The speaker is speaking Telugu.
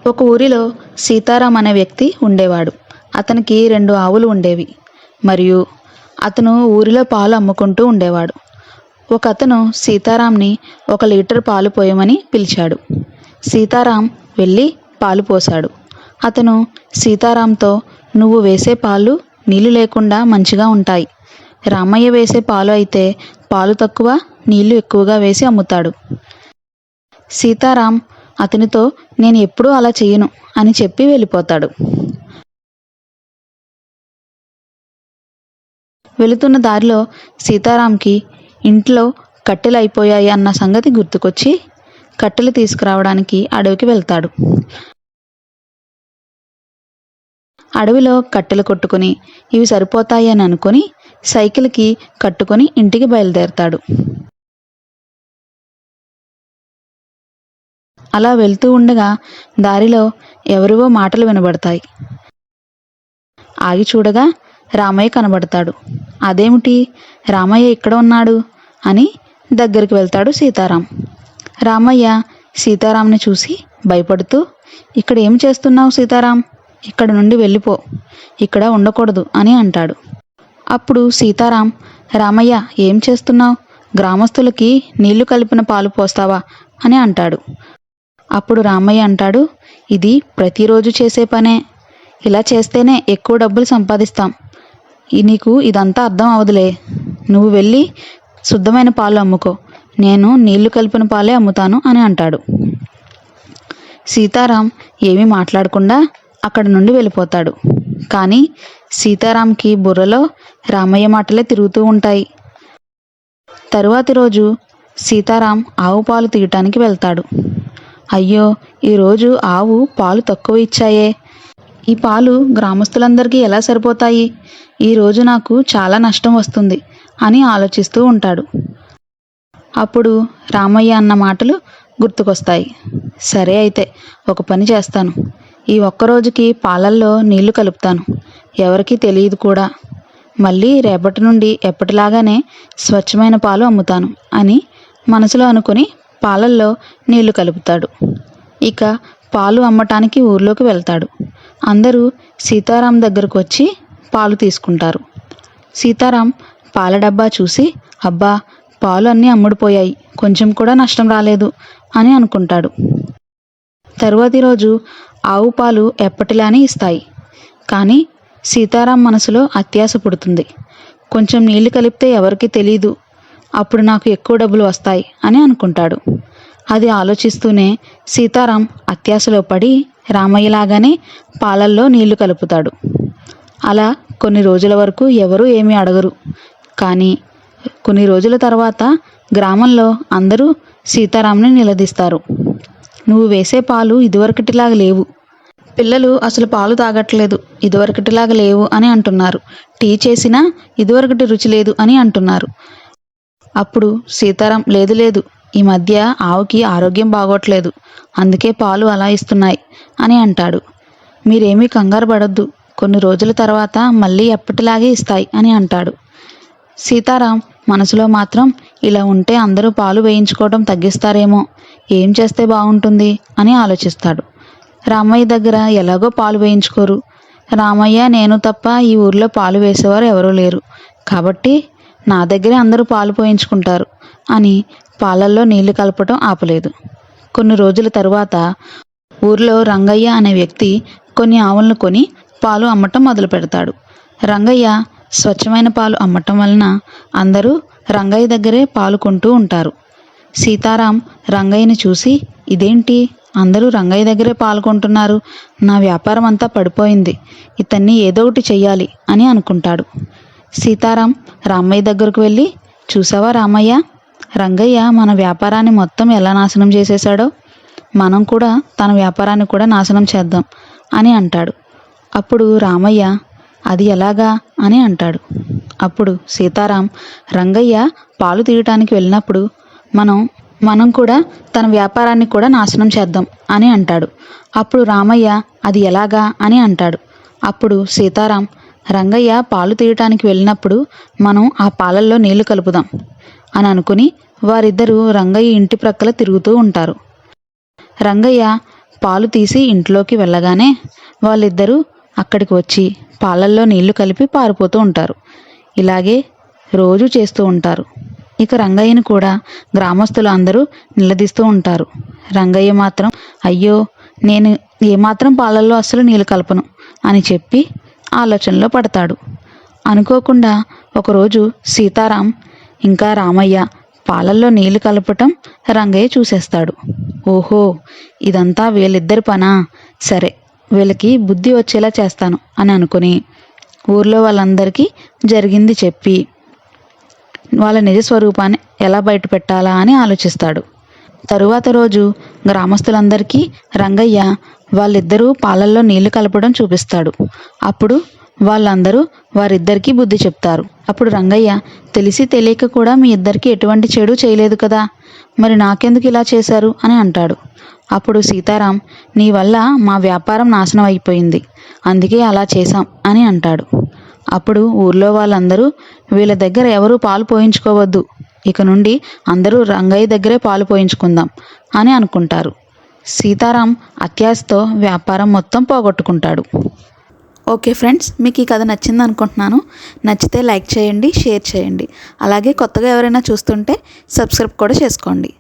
ఒక ఊరిలో సీతారాం అనే వ్యక్తి ఉండేవాడు. అతనికి 2 ఆవులు ఉండేవి మరియు అతను ఊరిలో పాలు అమ్ముకుంటూ ఉండేవాడు. ఒకతను సీతారాంని 1 లీటర్ పాలు పోయమని పిలిచాడు. సీతారాం వెళ్ళి పాలు పోశాడు. అతను సీతారాంతో, "నువ్వు వేసే పాలు నీళ్లు లేకుండా మంచిగా ఉంటాయి. రామయ్య వేసే పాలు అయితే పాలు తక్కువ, నీళ్లు ఎక్కువగా వేసి అమ్ముతాడు." సీతారాం అతనితో, "నేను ఎప్పుడూ అలా చెయ్యను" అని చెప్పి వెళ్ళిపోతాడు. వెళుతున్న దారిలో సీతారాంకి ఇంట్లో కట్టెలు అయిపోయాయి అన్న సంగతి గుర్తుకొచ్చి కట్టెలు తీసుకురావడానికి అడవికి వెళ్తాడు. అడవిలో కట్టెలు కొట్టుకుని ఇవి సరిపోతాయి అని అనుకుని సైకిల్కి కట్టుకుని ఇంటికి బయలుదేరతాడు. అలా వెళ్తూ ఉండగా దారిలో ఎవరివో మాటలు వినబడతాయి. ఆగి చూడగా రామయ్య కనబడతాడు. "అదేమిటి, రామయ్య ఇక్కడ ఉన్నాడు" అని దగ్గరికి వెళ్తాడు సీతారాం. రామయ్య సీతారాంని చూసి భయపడుతూ, "ఇక్కడ ఏం చేస్తున్నావు సీతారాం? ఇక్కడ నుండి వెళ్ళిపో, ఇక్కడ ఉండకూడదు" అని అంటాడు. అప్పుడు సీతారాం, "రామయ్య, ఏం చేస్తున్నావు? గ్రామస్తులకి నీళ్లు కలిపిన పాలు పోస్తావా" అని అంటాడు. అప్పుడు రామయ్య అంటాడు, "ఇది ప్రతిరోజు చేసే పనే. ఇలా చేస్తేనే ఎక్కువ డబ్బులు సంపాదిస్తాం. నీకు ఇదంతా అర్థం అవదులే. నువ్వు వెళ్ళి శుద్ధమైన పాలు అమ్ముకో, నేను నీళ్లు కలిపిన పాలే అమ్ముతాను" అని అంటాడు. సీతారాం ఏమీ మాట్లాడకుండా అక్కడి నుండి వెళ్ళిపోతాడు. కానీ సీతారాంకి బుర్రలో రామయ్య మాటలే తిరుగుతూ ఉంటాయి. తరువాతి రోజు సీతారాం ఆవు పాలు తీయటానికి వెళ్తాడు. "అయ్యో, ఈరోజు ఆవు పాలు తక్కువ ఇచ్చాయే. ఈ పాలు గ్రామస్తులందరికీ ఎలా సరిపోతాయి? ఈరోజు నాకు చాలా నష్టం వస్తుంది" అని ఆలోచిస్తూ ఉంటాడు. అప్పుడు రామయ్య అన్న మాటలు గుర్తుకొస్తాయి. "సరే అయితే ఒక పని చేస్తాను. ఈ ఒక్కరోజుకి పాలల్లో నీళ్లు కలుపుతాను. ఎవరికీ తెలియదు కూడా. మళ్ళీ రేపటి నుండి ఎప్పటిలాగానే స్వచ్ఛమైన పాలు అమ్ముతాను" అని మనసులో అనుకుని పాలల్లో నీళ్లు కలుపుతాడు. ఇక పాలు అమ్మటానికి ఊర్లోకి వెళ్తాడు. అందరూ సీతారాం దగ్గరకు వచ్చి పాలు తీసుకుంటారు. సీతారాం పాల డబ్బా చూసి, "అబ్బా, పాలు అన్నీ అమ్ముడుపోయాయి, కొంచెం కూడా నష్టం రాలేదు" అని అనుకుంటాడు. తరువాతి రోజు ఆవు పాలు ఎప్పటిలానే ఇస్తాయి. కానీ సీతారాం మనసులో అత్యాశ పుడుతుంది. "కొంచెం నీళ్లు కలిపితే ఎవరికీ తెలీదు, అప్పుడు నాకు ఎక్కువ డబ్బులు వస్తాయి" అని అనుకుంటాడు. అది ఆలోచిస్తూనే సీతారాం అత్యాశలో పడి రామయ్యలాగానే పాలల్లో నీళ్లు కలుపుతాడు. అలా కొన్ని రోజుల వరకు ఎవరూ ఏమీ అడగరు. కానీ కొన్ని రోజుల తర్వాత గ్రామంలో అందరూ సీతారాంని నిలదీస్తారు. "నువ్వు వేసే పాలు ఇదివరకటిలాగా లేవు. పిల్లలు అసలు పాలు తాగట్లేదు, ఇదివరకటిలాగా లేవు" అని అంటున్నారు. "టీ చేసినా ఇదివరకటి రుచి లేదు" అని అంటున్నారు. అప్పుడు సీతారాం, "లేదు లేదు, ఈ మధ్య ఆవుకి ఆరోగ్యం బాగోట్లేదు, అందుకే పాలు అలా ఇస్తున్నాయి" అని అంటాడు. "మీరేమీ కంగారు పడొద్దు, కొన్ని రోజుల తర్వాత మళ్ళీ ఎప్పటిలాగే ఇస్తాయి" అని అంటాడు. సీతారాం మనసులో మాత్రం, ఇలా ఉంటే అందరూ పాలు వేయించుకోవడం తగ్గిస్తారేమో, ఏం చేస్తే బాగుంటుంది అని ఆలోచిస్తాడు. రామయ్య దగ్గర ఎలాగో పాలు వేయించుకోరు. రామయ్య, నేను తప్ప ఈ ఊర్లో పాలు వేసేవారు ఎవరూ లేరు, కాబట్టి నా దగ్గరే అందరూ పాలు పోయించుకుంటారు అని పాలల్లో నీళ్లు కలపటం ఆపలేదు. కొన్ని రోజుల తరువాత ఊర్లో రంగయ్య అనే వ్యక్తి కొన్ని ఆవులను కొని పాలు అమ్మటం మొదలు పెడతాడు. రంగయ్య స్వచ్ఛమైన పాలు అమ్మటం వలన అందరూ రంగయ్య దగ్గరే పాలు కొంటూ ఉంటారు. సీతారాం రంగయ్యని చూసి, "ఇదేంటి, అందరూ రంగయ్య దగ్గరే పాలు కొంటున్నారు? నా వ్యాపారం అంతా పడిపోయింది. ఇతన్ని ఏదో ఒకటి చెయ్యాలి" అని అనుకుంటాడు. సీతారాం రామయ్య దగ్గరకు వెళ్ళి, "చూసావా రామయ్య, రంగయ్య మన వ్యాపారాన్ని మొత్తం ఎలా నాశనం చేసేశాడో. మనం కూడా తన వ్యాపారాన్ని కూడా నాశనం చేద్దాం" అని అంటాడు. అప్పుడు రామయ్య, "అది ఎలాగా" అని అంటాడు. అప్పుడు సీతారాం, "రంగయ్య పాలు తీయటానికి వెళ్ళినప్పుడు మనం కూడా తన వ్యాపారాన్ని కూడా నాశనం చేద్దాం" అని అంటాడు. అప్పుడు రామయ్య, "అది ఎలాగా" అని అంటాడు. అప్పుడు సీతారాం, "రంగయ్య పాలు తీయటానికి వెళ్ళినప్పుడు మనం ఆ పాలల్లో నీళ్లు కలుపుదాం" అని అనుకుని వారిద్దరూ రంగయ్య ఇంటి ప్రక్కల తిరుగుతూ ఉంటారు. రంగయ్య పాలు తీసి ఇంట్లోకి వెళ్ళగానే వాళ్ళిద్దరూ అక్కడికి వచ్చి పాలల్లో నీళ్లు కలిపి పారిపోతూ ఉంటారు. ఇలాగే రోజు చేస్తూ ఉంటారు. ఇక రంగయ్యను కూడా గ్రామస్తులు అందరూ నిలదీస్తూ ఉంటారు. రంగయ్య మాత్రం అయ్యో, నేను ఏమాత్రం పాలల్లో అస్సలు నీళ్లు కలపను అని చెప్పి ఆలోచనలో పడతాడు. అనుకోకుండా ఒకరోజు సీతారాం ఇంకా రామయ్య పాలల్లో నీళ్లు కలపటం రంగయ్య చూసేస్తాడు. ఓహో, ఇదంతా వీళ్ళిద్దరి పనా, సరే వీళ్ళకి బుద్ధి వచ్చేలా చేస్తాను అని అనుకుని ఊర్లో వాళ్ళందరికీ జరిగింది చెప్పి వాళ్ళ నిజ స్వరూపాన్ని ఎలా బయట పెట్టాలా అని ఆలోచిస్తాడు. తరువాత రోజు గ్రామస్తులందరికీ రంగయ్య వాళ్ళిద్దరూ పాలల్లో నీళ్లు కలపడం చూపిస్తాడు. అప్పుడు వాళ్ళందరూ వారిద్దరికీ బుద్ధి చెప్తారు. అప్పుడు రంగయ్య తెలిసి తెలియక కూడా మీ ఇద్దరికి ఎటువంటి చెడు చేయలేదు కదా, మరి నాకెందుకు ఇలా చేశారు అని అంటాడు. అప్పుడు సీతారాం నీ వల్ల మా వ్యాపారం నాశనం అయిపోయింది, అందుకే అలా చేశాం అని అంటాడు. అప్పుడు ఊర్లో వాళ్ళందరూ వీళ్ళ దగ్గర ఎవరూ పాలు పోయించుకోవద్దు, ఇక నుండి అందరూ రంగయ్య దగ్గరే పాలు పోయించుకుందాం అని అనుకుంటారు. సీతారాం అత్యాశతో వ్యాపారం మొత్తం పోగొట్టుకుంటాడు. ఓకే ఫ్రెండ్స్, మీకు ఈ కథ నచ్చింది అనుకుంటున్నాను. నచ్చితే లైక్ చేయండి, షేర్ చేయండి. అలాగే కొత్తగా ఎవరైనా చూస్తుంటే సబ్స్క్రైబ్ కూడా చేసుకోండి.